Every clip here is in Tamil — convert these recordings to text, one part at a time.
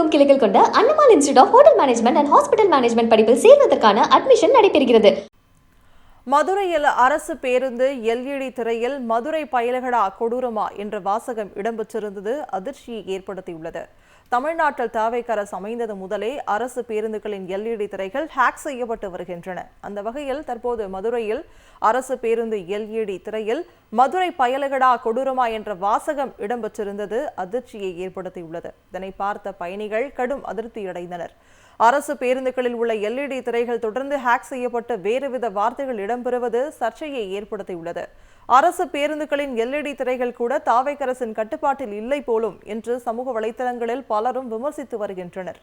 தமிழகமெங்கும் கிளைகள் கொண்ட Annamal institute of hotel management and hospital management படிப்பில் சேர்வதற்கான அட்மிஷன் நடைபெறுகிறது. மதுரையில் அரசு பேருந்து எல்இடி திரையில் மதுரை பயலகடா கொடூரமா என்ற வாசகம் இடம்பெற்றிருந்தது அதிர்ச்சியை ஏற்படுத்தியுள்ளது. தமிழ்நாட்டில் தாவேக அரசு அமைந்தது முதலே அரசு பேருந்துகளின் எல்இடி திரைகள் ஹேக் செய்யப்பட்டு வருகின்றன. அந்த வகையில் தற்போது மதுரையில் அரசு பேருந்து எல்இடி திரையில் மதுரை பயலகடா கொடூரமா என்ற வாசகம் இடம்பெற்றிருந்தது அதிர்ச்சியை ஏற்படுத்தியுள்ளது. இதனை பார்த்த பயணிகள் கடும் அதிருப்தியடைந்தனர். அரசு பேருந்துகளில் உள்ள எல்இடி திரைகள் தொடர்ந்து ஹேக் செய்யப்பட்டு வேறுவித வார்த்தைகள் இடம்பெறுவது சர்ச்சையை ஏற்படுத்தியுள்ளது. அரசு பேருந்துகளின் எல்இடி திரைகள் கூட தாவேக அரசின் கட்டுப்பாட்டில் இல்லை போலும் என்று சமூக வலைதளங்களில் பலரும் விமர்சித்து வருகின்றனர்.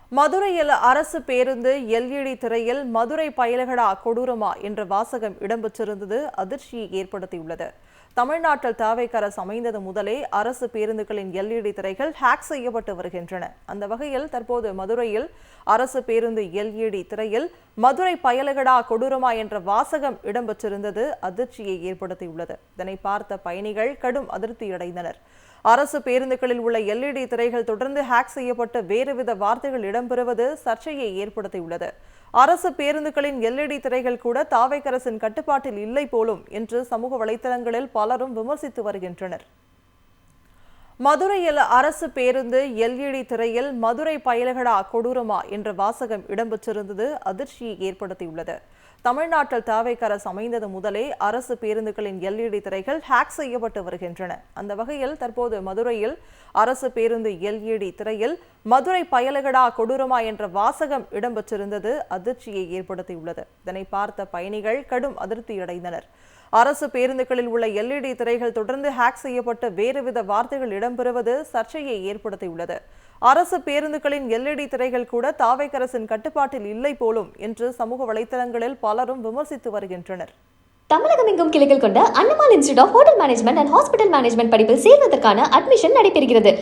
மதுரையில் அரசு பேருந்து எல்இடி திரையில் மதுரை பயலகடா கொடூரமா என்ற வாசகம் இடம்பெற்றிருந்தது அதிர்ச்சியை ஏற்படுத்தியுள்ளது. தமிழ்நாட்டில் தாவேக அரசு அமைந்தது முதலே அரசு பேருந்துகளின் எல்இடி திரைகள் ஹேக் செய்யப்பட்டு வருகின்றன. அந்த வகையில் தற்போது மதுரையில் அரசு பேருந்து எல்இடி திரையில் மதுரை பயலகடா கொடூரமா என்ற வாசகம் இடம்பெற்றிருந்தது அதிர்ச்சியை ஏற்படுத்தியுள்ளது. இதனை பார்த்த பயணிகள் கடும் அதிருப்தியடைந்தனர். அரசு பேருந்துகளில் உள்ள எல்இடி திரைகள் தொடர்ந்து ஹேக் செய்யப்பட்டு வேறுவித வார்த்தைகள் இடம்பெறுவது சர்ச்சையை ஏற்படுத்தியுள்ளது. அரசு பேருந்துகளின் எல்இடி திரைகள் கூட தாவேக அரசின் கட்டுப்பாட்டில் இல்லை போலும் என்று சமூக வலைதளங்களில் பலரும் விமர்சித்து வருகின்றனர். மதுரையில் அரசு பேருந்து எல்இடி திரையில் மதுரை பயலகடா கொடூரமா என்ற வாசகம் இடம்பெற்றிருந்தது அதிர்ச்சியை ஏற்படுத்தியுள்ளது. தமிழ்நாட்டில் தாவேக அரசு அமைந்தது முதலே அரசு பேருந்துகளின் எல்இடி திரைகள் ஹேக் செய்யப்பட்டு வருகின்றன. அந்த வகையில் தற்போது மதுரையில் அரசு பேருந்து எல்இடி திரையில் மதுரை பயலகடா கொடூரமா என்ற வாசகம் இடம்பெற்றிருந்தது அதிர்ச்சியை ஏற்படுத்தியுள்ளது. இதனை பார்த்த பயணிகள் கடும் அதிருப்தியடைந்தனர். அரசு பேருந்துகளில் உள்ள எல்இடி திரைகள் தொடர்ந்து ஹேக் செய்யப்பட்டு வேறுவித வார்த்தைகள் இடம்பெறுவது சர்ச்சையை ஏற்படுத்தியுள்ளது. அரசு பேருந்துகளின் எல்இடி திரைகள் கூட தாவேக அரசின் கட்டுப்பாட்டில் இல்லை போலும் என்று சமூக வலைதளங்களில் பலரும் விமர்சித்து வருகின்றனர். தமிழகமெங்கும் கிளைகள் கொண்ட Annamal institute of hotel management and hospital management படிப்பில் சேர்வதற்கான அட்மிஷன் நடைபெறுகிறது.